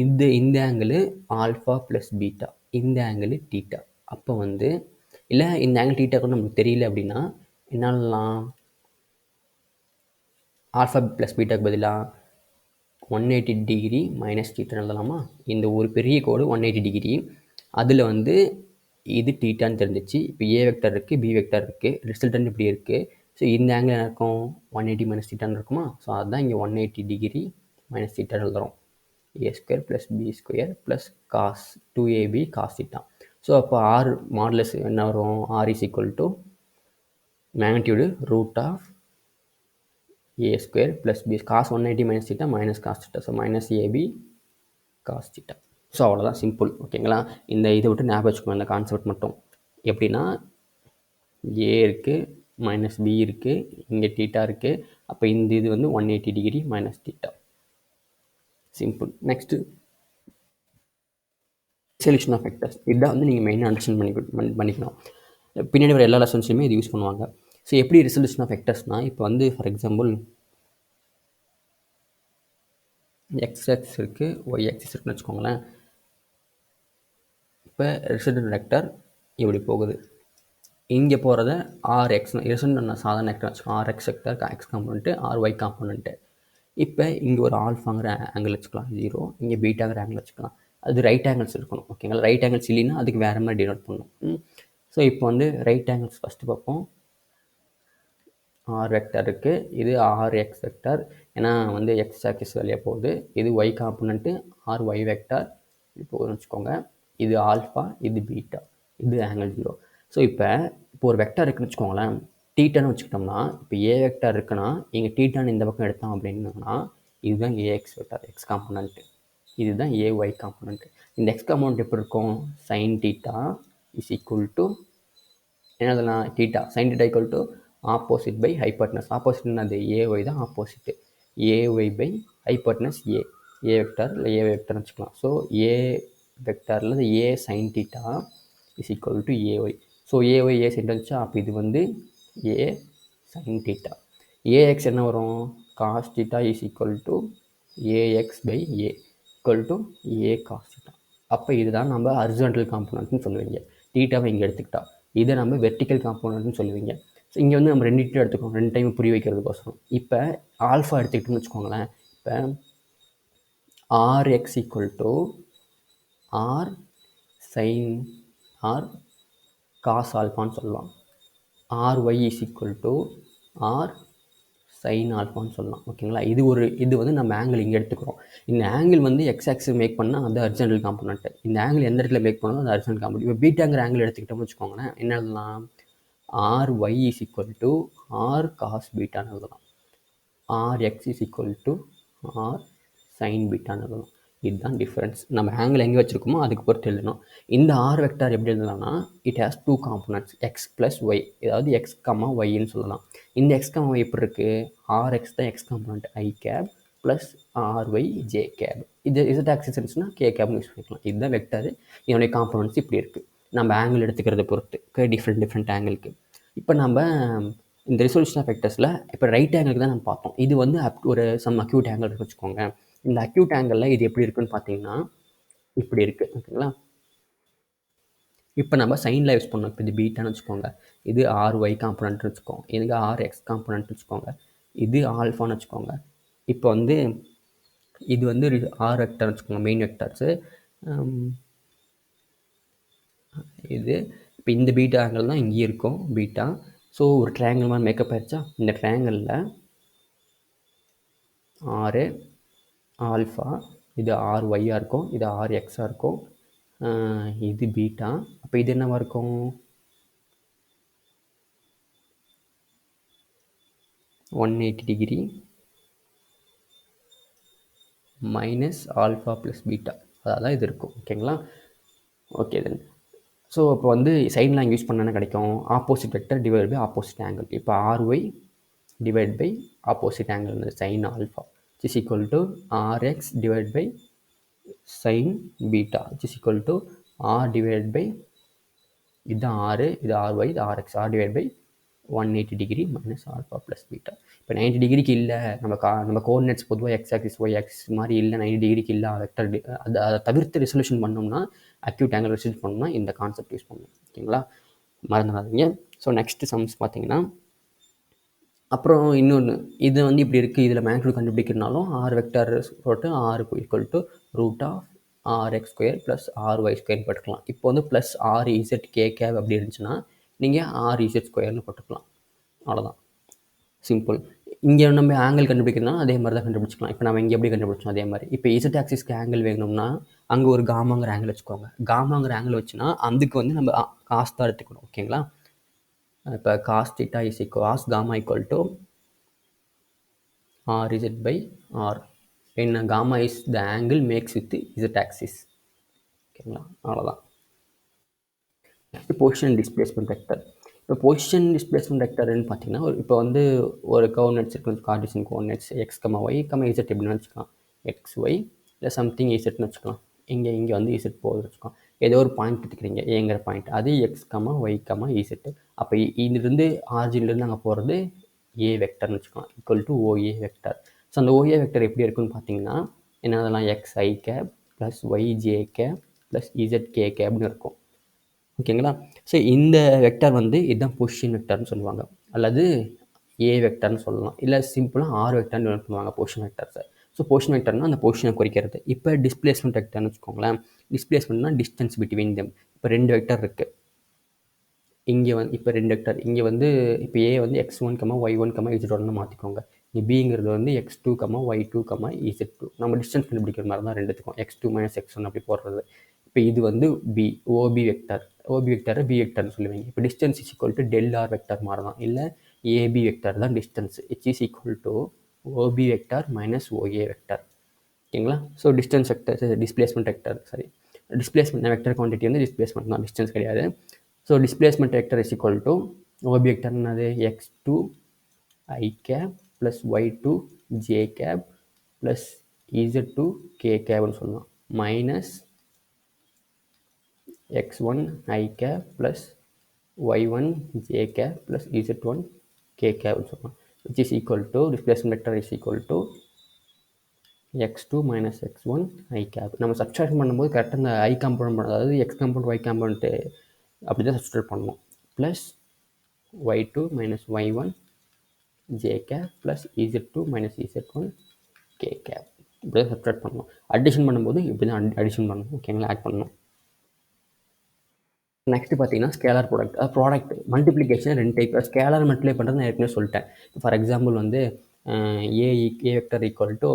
இந்த ஆங்கிள் ஆல்ஃபா ப்ளஸ் பீட்டா, இந்த ஆங்கிள் தீட்டா. அப்போ வந்து இல்லை இந்த ஆங்கிள் தீட்டா கூட நமக்கு தெரியல அப்படின்னா என்னலாம், ஆல்ஃபா ப்ளஸ் பீட்டாக்கு பதிலாக 180 டிகிரி மைனஸ் தீட்டான்னு எழுதலாமா. இந்த ஒரு பெரிய கோடு 180 டிகிரி, அதில் வந்து இது தீட்டான்னு தெரிஞ்சிச்சு. இப்போ ஏ வெக்டர் இருக்குது, பி வெக்டர் இருக்குது, ரிசல்டன்ட் இப்படி இருக்குது. ஸோ இந்த ஆங்கிள் என்ன இருக்கும், 180 மைனஸ் தீட்டான்னு இருக்குமா. ஸோ அதுதான் இங்கே 180 டிகிரி மைனஸ் தீட்டான்னு எழுதுகிறோம். A square plus B square plus cos 2ab cos theta. So அப்போ ஆர் மாடுலஸ் என்ன வரும், R is equal to magnitude root of a square plus b cos 180 minus theta minus cos theta. So minus AB cos theta. So அவ்வளோதான், simple. ஓகேங்களா? இந்த இதை விட்டு ஞாபகம் வச்சுக்கணும் இந்த கான்செப்ட் மட்டும். எப்படின்னா ஏ இருக்குது, மைனஸ் பி இருக்குது, இங்கே தீட்டா இருக்குது. அப்போ இந்த இது வந்து 180 degree minus theta. Simple. Next solution of vectors. இதுதான் வந்து நீங்கள் மெயினாக அண்டர்ஸ்டாண்ட் பண்ணிக்கணும். பின்னாடி வர எல்லா லெசன்ஸ்லையுமே இது யூஸ் பண்ணுவாங்க. ஸோ எப்படி ரெசல்யூஷன் ஆஃப் வெக்டர்ஸ்னால், இப்போ வந்து ஃபார் எக்ஸாம்பிள் எக்ஸ் ஆக்சிஸ் இருக்குது, ஒய் ஆக்சிஸ் இருக்குன்னு வச்சுக்கோங்களேன். இப்போ ரிசல்டன்ட் வெக்டர் இப்படி போகுது. இங்கே போகிறத ஆர்எக்ஸ் ரிசல்டன்ட் சாதாரண வெக்டர் வச்சுக்கோங்க. R X vector X component, R Y component. இப்போ இங்கே ஒரு ஆல்ஃபாங்கிற ஆங்கிள் வச்சுக்கலாம் 0, இங்கே பீட்டாங்கிற ஆங்கிள் வச்சுக்கலாம். அது ரைட் ஆங்கிள்ஸ் இருக்கணும். ஓகேங்களா? ரைட் ஆங்கிள்ஸ் இல்லைன்னா அதுக்கு வேறு மாதிரி டினோட் பண்ணணும். ஸோ இப்போ வந்து ரைட் ஆங்கிள்ஸ் ஃபஸ்ட்டு பார்ப்போம். ஆர் வெக்டர் இருக்குது, இது ஆர்எக்ஸ் வெக்டர், ஏன்னா வந்து எக்ஸ் ஆக்சிஸ் வழியாக போகுது. இது Y component, R Y vector இப்போ வச்சுக்கோங்க. இது ஆல்ஃபா, இது பீட்டா, இது ஆங்கிள் 0. ஸோ இப்போ ஒரு வெக்டர் இருக்குன்னு வச்சுக்கோங்களேன். டீட்டான்னு வச்சுக்கிட்டோம்னா, இப்போ ஏ வெக்டர் இருக்குன்னா இங்கே டீட்டான்னு இந்த பக்கம் எடுத்தோம் அப்படின்னா இதுதான் ஏஎக்ஸ் வெக்டர், எக்ஸ் காம்போனன்ட்டு. இதுதான் ஏஒய் காம்போனன்ட்டு. இந்த எக்ஸ் காம்போனன்ட் எப்படி இருக்கும்? Sine theta is equal to என்னதுனா theta, sine theta equal to opposite by hypotenuse. ஆப்போசிட்னா அது ஏஒய் தான் opposite. A Y by hypotenuse A. A vector இல்லை ஏ வெக்டர்னு வச்சுக்கலாம். ஸோ ஏ வெக்டரில் A sine theta is equal to A Y. So A Y A sine வந்துச்சா, அப்போ இது வந்து ஏ சைன் டீட்டா. ஏஎக்ஸ் என்ன வரும்? Cos theta is equal to A X by A equal to A cos theta. அப்போ இதுதான் நம்ம ஹரிசாண்டல் காம்போனன்ட்னு சொல்லுவீங்க. டீட்டாவை இங்கே எடுத்துக்கிட்டா. இதை நம்ம வெர்டிக்கல் காம்போனன்ட்னு சொல்லுவீங்க. ஸோ இங்கே வந்து நம்ம 2 டீட்டா எடுத்துக்கோம், 2 டைம் புரிய வைக்கிறதுக்கோசரம். இப்போ ஆல்ஃபா எடுத்துக்கிட்டோம்னு வச்சுக்கோங்களேன். இப்போ R X equal to R sine R cos ஆல்ஃபான்னு சொல்லலாம். R Y is equal to R sine ஆல்ஃபான்னு சொல்லலாம். ஓகேங்களா? இது வந்து நம்ம ஆங்கிள் இங்கே எடுத்துக்கிறோம். இந்த ஆங்கிள் வந்து எக்ஸ் ஆக்சிஸ் மேக் பண்ணால் அது ஹரிசாண்டல் காம்போனன்ட். இந்த ஆங்கிள் எந்த இடத்துல மேக் பண்ணாலும் அது ஹரிசாண்டல் காம்போனன்ட். இப்போ பீட்டாங்கிற ஆங்கிள் எடுத்துக்கிட்டோம்னு வச்சுக்கோங்களேன். என்ன எழுதலாம்? R Y is equal to R cos பீட்டான்னு எழுதலாம். R X is equal to R sine பீட்டான்னு எழுதலாம். இதுதான் டிஃப்ரென்ஸ். நம்ம ஆங்கிள் எங்கே வச்சுருக்கோமோ அதுக்கு பொறுத்து எழுதணும். இந்த ஆர் வெக்டார் எப்படி எழுதலாம்னா, it has 2 components, X plus Y. அதாவது எக்ஸ் கம்மா ஒய்ன்னு சொல்லலாம். இந்த எக்ஸ் கம்மா ஒய் எப்படி இருக்குது? ஆர்எக்ஸ் தான் X component I cap plus R Y J cap. இது இசட் ஆக்சிஸ் இருந்துச்சுன்னா கே கேப்னு யூஸ் பண்ணிக்கலாம். இதுதான் வெக்டார். இதனுடைய காம்போனன்ட்ஸ் இப்படி இருக்குது. நம்ம ஆங்கிள் எடுத்துக்கிறத பொறுத்து டிஃப்ரெண்ட் ஆங்கிளுக்கு. இப்போ நம்ம இந்த ரெசல்யூஷன் ஆஃப் வெக்டர்ஸில் இப்போ ரைட் ஆங்கிளுக்கு தான் நம்ம பார்த்தோம். இது வந்து ஒரு சம் அக்யூட் ஆங்கிள் வச்சுக்கோங்க. இந்த அக்யூட் ஆங்கிளில் இது எப்படி இருக்குன்னு பார்த்தீங்கன்னா இப்படி இருக்குது. ஓகேங்களா? இப்போ நம்ம சைனில் யூஸ் பண்ணோம். இப்போ இது பீட்டான்னு வச்சுக்கோங்க, இது ஆர்ஒய் காம்போனன்ட் வச்சுக்கோங்க, இதுக்கு ஆர்எக்ஸ் காம்போனன்ட் வச்சுக்கோங்க, இது ஆல்ஃபான்னு வச்சுக்கோங்க. இப்போ வந்து இது வந்து ஆர் வெக்டர் வச்சுக்கோங்க, மெயின் வெக்டர்ஸு. இது இப்போ இந்த பீட்டா ஆங்கிள் தான் இங்கே இருக்கும் பீட்டா. ஸோ ஒரு ட்ரையாங்கிள் மாதிரி மேக்கப் ஆயிடுச்சா? இந்த ட்ரையாங்கிளில் ஆர் ஆல்ஃபா, இது ஆர்ஒய்யாக இருக்கும், இது ஆர்எக்ஸாக இருக்கும், இது பீட்டா. அப்போ இது என்னவாக இருக்கும்? 180 degree minus alpha plus beta, அதான் இது இருக்கும். ஓகேங்களா? Okay then. ஸோ இப்போ வந்து சைன்லாம் இங்கே யூஸ் பண்ணால் கிடைக்கும் opposite vector divide by opposite angle. இப்போ R Y divide by opposite angle sine alpha is equal to R X divide by sine beta is equal to R divide by இதுதான் R, இது R Y, இது R X, R divide by 180 degree minus alpha plus beta. இப்போ 90 டிகிரிக்கு இல்லை, நம்ம coordinates பொதுவாக X axis Y axis மாதிரி இல்லை, 90 டிகிரிக்கு இல்லை வெக்டர். அதை தவிர்த்து ரெசல்யூஷன் பண்ணோம்னா, அக்யூட் ஆங்கிள் ரெசல்யூட் பண்ணோம்னா இந்த கான்செப்ட் யூஸ் பண்ணணும். ஓகேங்களா? மறந்துடாதீங்க. ஸோ நெக்ஸ்ட் சம்ஸ் பார்த்தீங்கன்னா, அப்புறம் இன்னொன்று இது வந்து இப்படி இருக்குது. இதில் மேக்னிடியூட் கண்டுபிடிக்கிறனாலும் ஆர் வெக்டர் போட்டு R equal to root of R X square plus R Y square போட்டுக்கலாம். இப்போ வந்து plus R Z K cap அப்படி இருந்துச்சுன்னா நீங்கள் ஆர் இசட் ஸ்கொயர்னு போட்டுக்கலாம். அவ்வளோதான், சிம்பிள். இங்கே நம்ம ஆங்கிள் கண்டுபிடிக்கிறதுனா அதே மாதிரி தான் கண்டுபிடிச்சிக்கலாம். இப்போ நம்ம இங்கே எப்படி கண்டுபிடிச்சோம் அதே மாதிரி. இப்போ இசட் ஆக்சிஸ்க்கு ஆங்கிள் வேணும்னா அங்கே ஒரு காமாங்கிற ஆங்கிள் வச்சுக்கோங்க. காமாங்கிற ஆங்கிள் வச்சுன்னா அதுக்கு வந்து நம்ம காசு தான் எடுத்துக்கணும். ஓகேங்களா? இப்போ cos theta is cos gamma equal to R Z by R. என்ன gamma is the angle makes with Z axis. ஓகேங்களா? அவ்வளோதான். Next position displacement vector. இப்போ பொசிஷன் டிஸ்பிளேஸ்மெண்ட் வெக்டர்னு பார்த்தீங்கன்னா இப்போ வந்து ஒரு கோஆர்டினேட்ஸ் இருக்கு, cartesian coordinates X comma Y comma Z எப்படின்னு வச்சுக்கலாம். எக்ஸ் ஒய் இல்லை சம்திங் இசட்னு வச்சுக்கலாம். இங்கே வந்து இசட் போகுது வச்சுக்கலாம். ஏதோ ஒரு பாயிண்ட் எடுத்துக்கிறீங்க, ஏங்கிற பாயிண்ட், அது X comma Y comma Z. அப்போ இதுலேருந்து ஆர்ஜின்லேருந்து அங்கே போகிறது ஏ வெக்டர்னு வச்சுக்கலாம், equal to O A vector. So அந்த ஓஏ வெக்டர் எப்படி இருக்குன்னு பார்த்தீங்கன்னா என்னதெல்லாம் X I cap plus Y J cap plus Z K கேப்னு இருக்கும். ஓகேங்களா? ஸோ இந்த வெக்டர் வந்து இதுதான் பொசிஷன் வெக்டர்னு சொல்லுவாங்க, அல்லது ஏ வெக்டர்னு சொல்லலாம், இல்லை சிம்பிளாக ஆர் வெக்டர்னு யூஸ் பண்ணுவாங்க பொசிஷன் வெக்டர்ஸை. ஸோ பொசிஷன் வெக்டர்னா அந்த பொசிஷனை குறிக்கிறது. இப்போ டிஸ்பிளேஸ்மெண்ட் வெக்டர்னு வச்சுக்கோங்களேன். டிஸ்பிளேஸ்மெண்ட்னா டிஸ்டன்ஸ் பிட்வீன் தெம். இப்போ 2 வெக்டர் இருக்குது இங்கே வந்து, இப்போ 2 வெக்டர் இங்கே வந்து இப்போ ஏ வந்து x1, y1, z1னு மாற்றிக்கோங்க. இங்கே பிங்கிறது வந்து x2, y2, z2. நம்ம டிஸ்டன்ஸ் கண்டுபிடிக்கிற மாதிரி தான் ரெண்டுத்துக்கும், x2 - x1 அப்படி போடுறது. இப்போ இது வந்து பி, ஓபி வெக்டர். ஓபி வெக்டரை பி வெக்டர்னு சொல்லுவீங்க. இப்போ distance is equal to del R vector மாதிரி தான், இல்லை ஏபி வெக்டர் தான் distance. Which is equal to O B vector minus O A vector. ஓகேங்களா? So distance vector, displacement vector, sorry displacement vector quantity வந்து டிஸ்பிளேஸ்மெண்ட் தான், டிஸ்டன்ஸ் கிடையாது. So displacement vector is equal to O B vector என்னது, x2 i cap plus y2 j cap plus z2 k கேப்னு சொல்லலாம், minus x1 i cap plus y1 j cap plus z1 k கேப்னு சொல்லலாம், which is equal to displacement vector is equal to x2 minus x1 i cap. நம்ம substitution பண்ணும்போது கரெக்டாக இந்த i compound, அதாவது x compound y compound அப்படி தான் substitute பண்ணணும். Plus y2 minus y1 j cap plus z2 minus z1 k cap இப்படி தான் சப்ஸ்டியூட் பண்ணணும். அடிஷன் பண்ணும்போது இப்படி தான் அடிஷன் பண்ணணும். ஓகேங்களா? ஆட் பண்ணணும். நெக்ஸ்ட் பார்த்தீங்கன்னா scalar product. Product multiplication 2 type. Scalar multiply பண்ணுறது நான் ஏற்கனவே சொல்லிட்டேன். ஃபார் எக்ஸாம்பிள் வந்து A vector equal to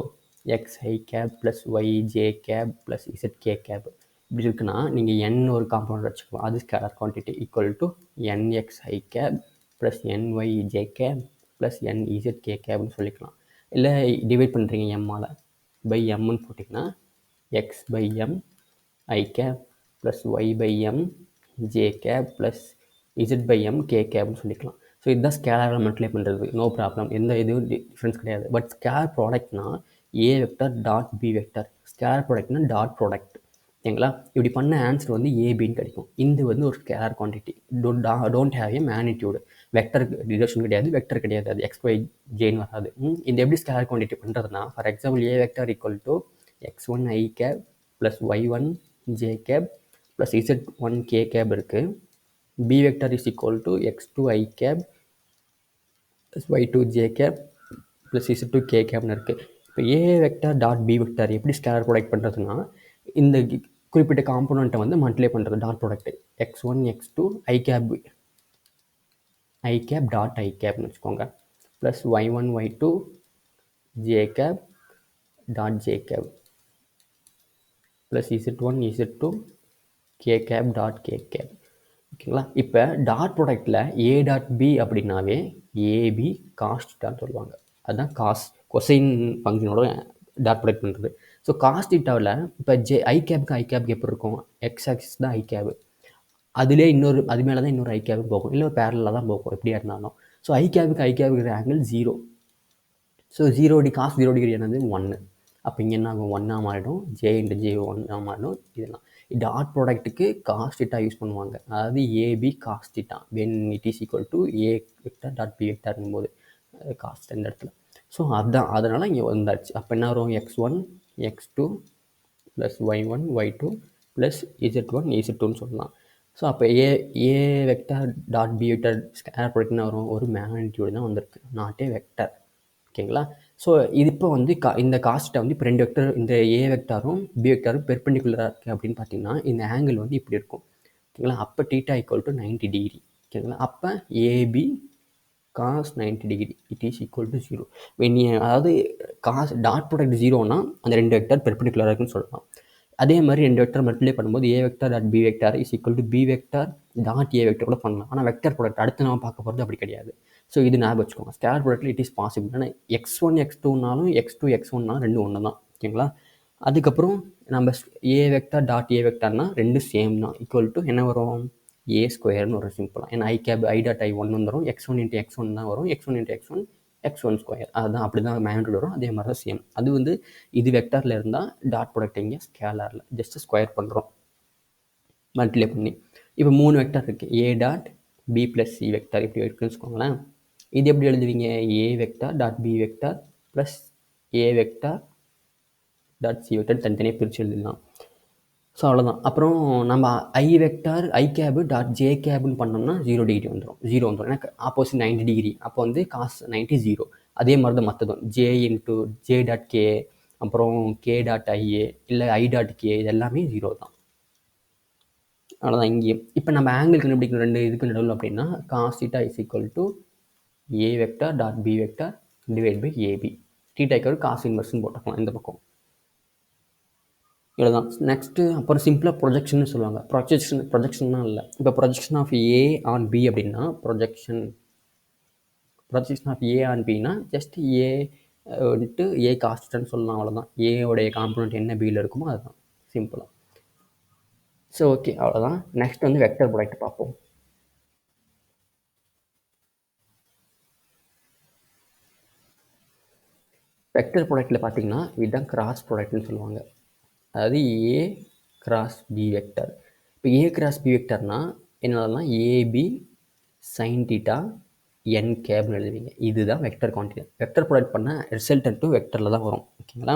X I cap plus Y J cap plus Z K cap இப்படி இருக்குன்னா நீங்கள் என் ஒரு காம்பவுண்ட் வச்சுக்கலாம். அது scalar quantity equal to N X I cap plus N Y J cap plus N Z K கேப்னு சொல்லிக்கலாம். இல்லை divide பண்ணுறீங்க எம்மால், பை எம்னு போட்டிங்கன்னா X by M I cap plus Y by M J cap plus Z by M K கேப்னு சொல்லிக்கலாம். So இதுதான் ஸ்கேலராக மல்டிப்ளை பண்ணுறது, நோ ப்ராப்ளம், எந்த இதுவும் டிஃப்ரென்ஸ் கிடையாது. பட் ஸ்கேலர் ப்ராடக்ட்னா A vector dot B vector, scalar ப்ராடக்ட்னா டாட் ப்ராடக்ட். ஓகேங்களா? இப்படி பண்ண ஆன்சர் வந்து ஏபின்னு கிடைக்கும். இது வந்து ஒரு scalar quantity, don't have a magnitude. Vector relation கிடையாது, வெக்டர் கிடையாது, அது எக்ஸ் ஒய் ஜேன்னு வராது. இந்த எப்படி ஸ்கேலர் குவான்டிட்டி பண்ணுறதுனா, for example A vector equal to x1 i cap plus y1 j cap plus z1 k cap இருக்குது. b vector is equal to x2 i cap plus y2 j cap plus z2 k கேப்னு இருக்குது. இப்போ A vector dot B vector எப்படி scalar product பண்ணுறதுன்னா, இந்த குறிப்பிட்ட காம்பனண்ட்டை வந்து மல்டிப்ளை பண்ணுறது, dot product x1 x2 i cap dot i கேப்னு வச்சுக்கோங்க, plus y1 y2 j cap dot j cap plus z1 z2 k cap dot k cap. ஓகேங்களா? இப்போ டாட் ப்ராடக்டில் ஏ டாட் பி அப்படின்னாவே ஏபி காஸ்டான்னு சொல்லுவாங்க. அதுதான் கொசைன் ஃபங்க்ஷனோட டாட் ப்ராடக்ட் பண்ணுறது. ஸோ காஸ்டிட்டாவில் இப்போ ஐ கேப்புக்கு எப்படி இருக்கும், எக்ஸ் ஆக்சிஸ் தான் ஐ கேப், அதுலேயே அது மேலே தான் இன்னொரு ஐ கேப் போகும், இல்லை ஒரு பேரலாக தான் போகும் எப்படியா இருந்தாலும். ஸோ ஐ கேப்புக்கு இருக்கிற ஆங்கிள் 0. ஸோ 0 காஸ் 0 டிகிரி என்னது 1. அப்போ இங்கே என்ன ஆகும், 1ஆக மாறிடும், ஜே இன்ட்டு ஜே 1ஆக மாறிடும். இதெல்லாம் டாட் ப்ராடக்ட்டுக்கு காஸ் தீட்டா யூஸ் பண்ணுவாங்க, அதாவது A B cos theta when it is equal to A vector dot B வெக்டர்னும் போது காஸ்ட் இந்த இடத்துல. ஸோ அதுதான், அதனால் இங்கே வந்தாச்சு. அப்போ என்ன வரும், x1 x2 plus y1 y2 plus z1 z2ன்னு சொல்லலாம். ஸோ அப்போ A vector dot B vector scalar product என்ன வரும், ஒரு மேக்னிடியூடு தான் வந்திருக்கு, நாட் ஏ வெக்டர். ஓகேங்களா? ஸோ இது இப்போ வந்து இந்த காஸ்ட்டை வந்து இப்போ 2 வெக்டர், இந்த ஏ வெக்டாரும் பி வெக்டாரும் பெர்பெண்டிகுலராக இருக்குது அப்படின்னு பார்த்தீங்கன்னா இந்த ஆங்கிள் வந்து இப்படி இருக்கும். ஓகேங்களா? அப்போ தீட்டா ஈக்குவல் டு 90 டிகிரி. ஓகேங்களா? அப்போ AB cos 90 degree it is equal to 0. அதாவது டாட் ப்ராடக்ட் 0னா அந்த 2 வெக்டர் பெர்பெண்டிகுலராக இருக்குன்னு சொல்லலாம். அதே மாதிரி 2 வெக்டர் மல்டிப்ளை பண்ணும்போது A vector dot B vector is equal to B vector dot A vector கூட பண்ணலாம். ஆனால் வெக்டர் ப்ராடக்ட் அடுத்து நம்ம பார்க்க போகிறது அப்படி கிடையாது. ஸோ இது ஞாபகம் வச்சுக்கோங்க, ஸ்கேலர் ப்ராடக்ட்டில் இட் இஸ் பாசிபிள். ஆனால் x1 x2னாலும் x2 x1னாலும் ரெண்டும் ஒன்று தான். ஓகேங்களா? அதுக்கப்புறம் நம்ம ஏ வெக்டர் டாட் ஏ வெக்டர்னா ரெண்டும் சேம் தான், ஈக்குவல் டு என்ன வரும், ஏ ஸ்கொயர்னு வரும் சிம்பிளாக. ஏன்னா I cap I dot I one வந்துடும், x1 இன்ட்டு x1 தான் வரும், x1 into x1 x1 square. அதுதான் அப்படி தான் மேக்னிட்யூட் வரும். அதே மாதிரி தான் சேம். அது வந்து இது வெக்டாரில் இருந்தால் டாட் ப்ராடக்ட் இங்கே ஸ்கேலாரில் ஜஸ்ட் ஸ்கொயர் பண்ணுறோம் மல்டிப்ளை பண்ணி. இப்போ 3 வெக்டார் இருக்குது, A dot B plus C vector இப்படி இருக்குன்னு வச்சுக்கோங்களேன். இது எப்படி எழுதுவீங்க? A vector dot B vector plus A vector dot C vector தனித்தனியாக பிரித்து எழுதிடலாம். ஸோ அவ்வளோதான். அப்புறம் நம்ம I vector I cap dot J கேப்னு பண்ணோம்னா 0 டிகிரி வந்துடும், 0 வந்துடும். ஏன்னா ஆப்போசிட் 90 டிகிரி, அப்போ வந்து காஸ் 90 0. அதே மாதிரி தான் மற்றதும் J into J dot K, அப்புறம் கே டாட் ஐஏ இல்லை ஐ டாட் கே, இது எல்லாமே 0 தான். அவ்வளோதான் இங்கேயும். இப்போ நம்ம ஆங்கிள் கண்டுபிடிக்கணும் ரெண்டு இதுக்கு நடுவில் அப்படின்னா cos theta is equal to A vector dot B vector divide by A B. தீட்டாக்கு காஸ் இன்வெர்ஸ்னு போட்டுக்கலாம் இந்த பக்கம். இவ்வளோதான். நெக்ஸ்ட்டு அப்புறம் சிம்பிளாக ப்ரொஜெக்ஷன் சொல்லுவாங்க. ப்ரொஜெக்ஷன்னா இல்லை, இப்போ projection of A on B அப்படின்னா ப்ரொஜெக்ஷன் ஆஃப் ஏ ஆன் பின்னா ஜஸ்ட் ஏ வந்துட்டு ஏ காஸ்ட்னு சொல்லலாம், அவ்வளோதான். ஏயோடைய காம்பனண்ட் என்ன பியில் இருக்குமோ அதுதான் சிம்பிளாக. ஸோ ஓகே, அவ்வளோதான். நெக்ஸ்ட் வந்து வெக்டர் ப்ராடக்ட் பார்ப்போம். வெக்டர் ப்ராடக்ட்டில் பார்த்தீங்கன்னா இதுதான் கிராஸ் ப்ராடக்ட்னு சொல்லுவாங்க. அதாவது ஏ கிராஸ் பி வெக்டர். இப்போ ஏ கிராஸ் பி வெக்டர்னால் என்னதுன்னா ஏபி சைன் தீட்டா என் கேப்னு எழுதுவீங்க. இதுதான் வெக்டர் குவான்டிட்டி. வெக்டர் ப்ராடக்ட் பண்ணால் ரிசல்டன்ட்டும் வெக்டரில் தான் வரும், ஓகேங்களா.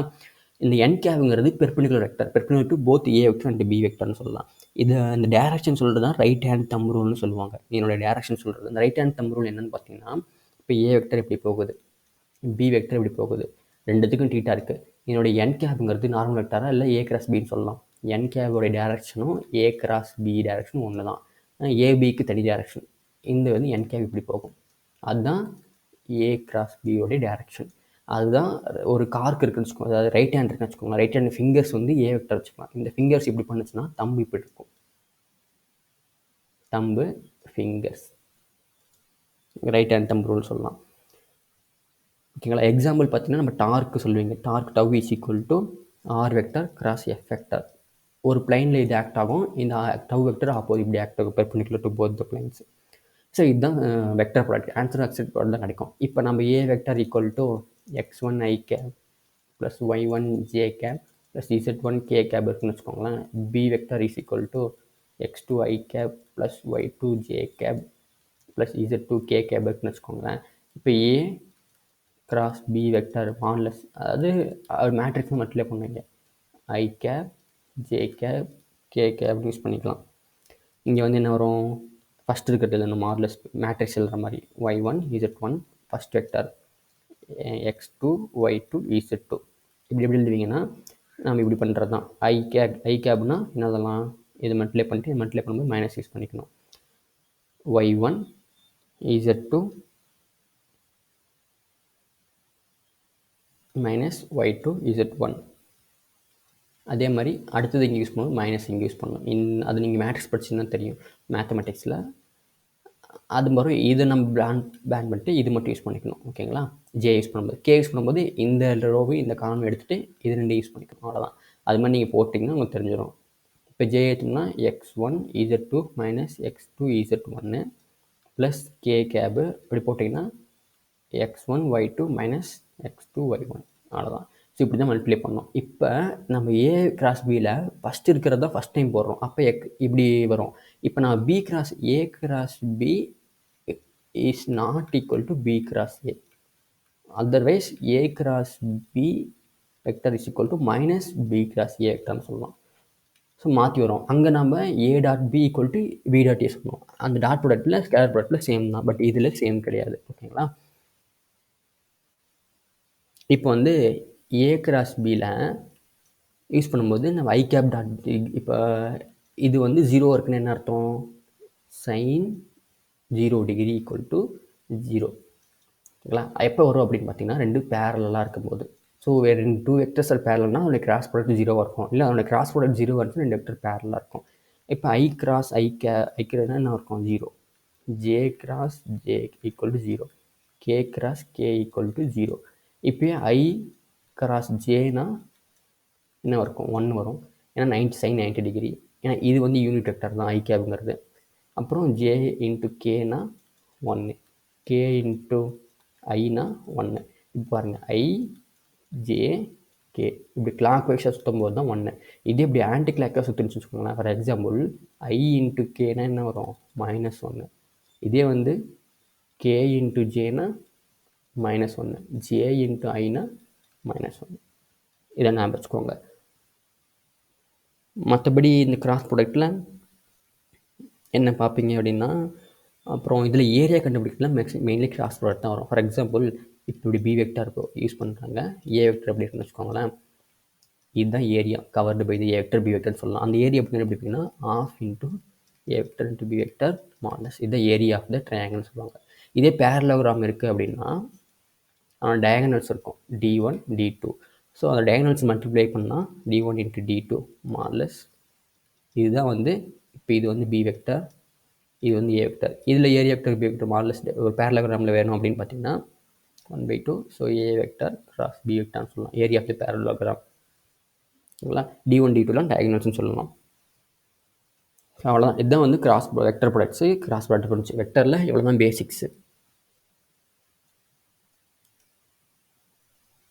இந்த என் கேப்ங்கிறது perpendicular vector, perpendicular to both A vector and B வெக்டர்னு சொல்லலாம். இது அந்த டேரக்ஷன் சொல்கிறது தான் ரைட் ஹேண்ட் தம் ரூல்னு சொல்லுவாங்க. என்னோடய டேரக்ஷன் சொல்கிறது அந்த ரைட் ஹேண்ட் தம் ரூல் என்னென்னு பார்த்தீங்கன்னா, இப்போ ஏ வெக்டர் எப்படி போகுது, பி வெக்டர் எப்படி போகுது, ரெண்டுத்துக்கும் தீட்டா இருக்குது. என்னோடய என் கேப்ங்கிறது நார்மல் வெக்டராக இல்லை ஏ கிராஸ் பின்னு சொல்லலாம். என் கேபோடைய டேரக்ஷனும் ஏ கிராஸ் பி டேரக்ஷனும் ஒன்று தான். ஏபிக்கு தனி டேரக்ஷன். இந்த வந்து என் கேப் இப்படி போகும், அதுதான் ஏ கிராஸ் பியோடைய டேரக்ஷன். அதுதான் ஒரு கார்க்கு இருக்குன்னு வச்சுக்கோங்க, அதாவது ரைட் ஹேண்ட் இருக்குன்னு வச்சுக்கோங்க. ரைட் ஹேண்ட் ஃபிங்கர்ஸ் வந்து ஏ வெக்டர் வச்சுக்கலாம். இந்த ஃபிங்கர்ஸ் இப்படி பண்ணுச்சுன்னா தம்பு இப்படி இருக்கும், thumb fingers, right hand thumb rule சொல்லலாம், ஓகேங்களா. எக்ஸாம்பிள் பார்த்தீங்கன்னா நம்ம டார்க்கு சொல்லுவீங்க. Torque tau is equal to R vector cross F vector. ஒரு பிளைனில் இது ஆக்ட் ஆகும், இந்த டவ் வெக்டர் ஆப்போசிட் இப்படி ஆக்ட் ஆகும், perpendicular to both the planes. So இதுதான் vector product. Answer accept product தான் கிடைக்கும். இப்போ நம்ம A vector equal to x1 i cap plus y1 j cap plus z1 k cap இருக்குன்னு வச்சுக்கோங்களேன். B vector is equal to x2 i cap plus y2 j cap plus z2 k cap இருக்குன்னு வச்சுக்கோங்களேன். இப்போ A cross B vector modulus, அதாவது matrix multiply பண்ணுவீங்க. I cap J cap K cap use பண்ணிக்கலாம். இங்கே வந்து என்ன வரும், ஃபஸ்ட் இருக்கிறது இந்த மாடலஸ் மேட்ரிக்ஸ் எழுதுற மாதிரி y1 z1 first vector, x2 y2 z2 இப்படி எப்படி எழுதுவீங்கன்னா நம்ம இப்படி பண்ணுறது தான். ஐ கேப்னா என்னதெல்லாம் இது மல்டிப்ளை பண்ணிட்டு இது மல்டிப்ளை பண்ணும்போது மைனஸ் யூஸ் பண்ணிக்கணும். y1 z2 minus y2 z1. அதே மாதிரி அடுத்தது இங்கே யூஸ் பண்ணணும், மைனஸ் இங்கே யூஸ் பண்ணணும். அது நீங்கள் மேட்ரிக்ஸ் படிச்சுன்னா தெரியும் மேத்தமெட்டிக்ஸில். அது மாதிரி இதை நம்ம பேன் பண்ணிட்டு இது மட்டும் யூஸ் பண்ணிக்கணும், ஓகேங்களா. ஜே யூஸ் பண்ணும்போது கே யூஸ் பண்ணும்போது இந்த ரோவை இந்த காலம் எடுத்துகிட்டு இது ரெண்டு யூஸ் பண்ணிக்கணும், அவ்வளோதான். அது மாதிரி நீங்கள் போட்டிங்கன்னா உங்களுக்கு தெரிஞ்சிடும். இப்போ ஜே எடுத்தோம்னா x1 z2 minus x2 z1 plus K cab இப்படி போட்டிங்கன்னா x1 y2 minus x2 y1, அவ்வளோதான். ஸோ இப்படி தான் மல்டிப்ளை பண்ணோம். இப்போ நம்ம ஏ கிராஸ் பியில் ஃபஸ்ட்டு இருக்கிறது தான் ஃபஸ்ட் டைம் போடுறோம், அப்போ இப்படி வரும். இப்போ நான் B cross A cross B is not equal to B cross A, otherwise A cross B vector is equal to minus B cross A வெக்டர்னு சொல்லலாம். ஸோ மாற்றி வரும். அங்கே நம்ம A dot B equal to B dot A சொல்லணும். அந்த dot ப்ராடக்ட்டில் scalar ப்ராடக்ட்டில் சேம் தான், பட் இதில் சேம் கிடையாது, ஓகேங்களா. இப்போ வந்து ஏ கிராஸ் பியில் யூஸ் பண்ணும்போது நம்ம ஐ கேப் டாட், இப்போ இது வந்து 0 இருக்குன்னு என்ன அர்த்தம், சைன் 0 டிகிரி ஈக்குவல் டு 0, ஓகேங்களா. எப்போ வரும் அப்படின்னு பார்த்தீங்கன்னா ரெண்டு பேரலாக இருக்கும்போது. ஸோ ரெண்டு டூ வெக்டர்ஸ் பேரலன்னா அதோட கிராஸ் ப்ராடக்ட் 0 இருக்கும், இல்லை அதோட கிராஸ் ப்ராடக்ட் 0 வருது, ரெண்டு வெக்டர் பேரலாக இருக்கும். இப்போ ஐ கிராஸ் ஐக்கிறதுனா என்ன இருக்கும், 0. J cross J equal to 0, K cross K equal to 0. இப்போ ஐ கிராஸ் ஜேனா என்ன இருக்கும், 1 வரும். ஏன்னா 90 சைன் 90 டிகிரி. ஏன்னா இது வந்து யூனிட் வெக்டர் தான் ஐ கேப்ங்கிறது. அப்புறம் J into கேனா 1, K into Aina 1. இப்போ பாருங்கள் ஐ ஜே கே இப்படி கிளாக் வைஸாக சுற்றும் போது தான் 1. இதே இப்படி ஆன்டி கிளாக்காக சுற்றுன்னு வச்சுக்கோங்களேன். ஃபார் எக்ஸாம்பிள் ஐ இன்ட்டு கேனா என்ன வரும்? -1. இதே வந்து K into ஜேனா -1, J into Aina -1. இதை ஞாபகம் வச்சுக்கோங்க. மற்றபடி இந்த கிராஸ் ப்ராடக்டில் என்ன பார்ப்பீங்க அப்படின்னா, அப்புறம் இதில் ஏரியா கண்டுபிடிக்கலாம் மெயின்லி கிராஸ் ப்ராடக்ட் தான் வரும். ஃபார் எக்ஸாம்பிள் இப்போ இப்படி பி வெக்டார் யூஸ் பண்ணுறாங்க, ஏ வெக்டர் அப்படி இருக்குன்னு வச்சுக்கோங்களேன். இதுதான் area covered by the A vector B வெக்டர்னு சொல்லலாம். அந்த ஏரியா எப்படி கண்டுபிடிப்பீங்கன்னா half into A vector into B vector modulus. இதுதான் ஏரியா ஆஃப் த ட்ரையாங்கிள்னு சொல்லுவாங்க. இதே பேரலோகிராம் இருக்குது அப்படின்னா டயகனல்ஸ் இருக்கும் D1 D2. ஸோ அந்த டயகனல்ஸ் மல்டிப்ளை பண்ணால் D1 இன்ட்டு D2 மாடலஸ். இதுதான் வந்து இப்போ இது வந்து பி வெக்டர், இது வந்து ஏ வெக்டர். இதில் area vector B vector modulus ஒரு பேரலோகிராமில் வேணும் அப்படின்னு பார்த்தீங்கன்னா 1/2. So A vector cross B வெக்டர்னு சொல்லலாம். Area of the parallelogram. ஓகேங்களா? D1 D2லாம் டயகனல்ஸ்னு சொல்லலாம். அவ்வளோதான். இதுதான் வந்து cross vector products. Cross product பண்ணுச்சு வெக்டரில் இவ்வளோ தான் பேசிக்ஸு.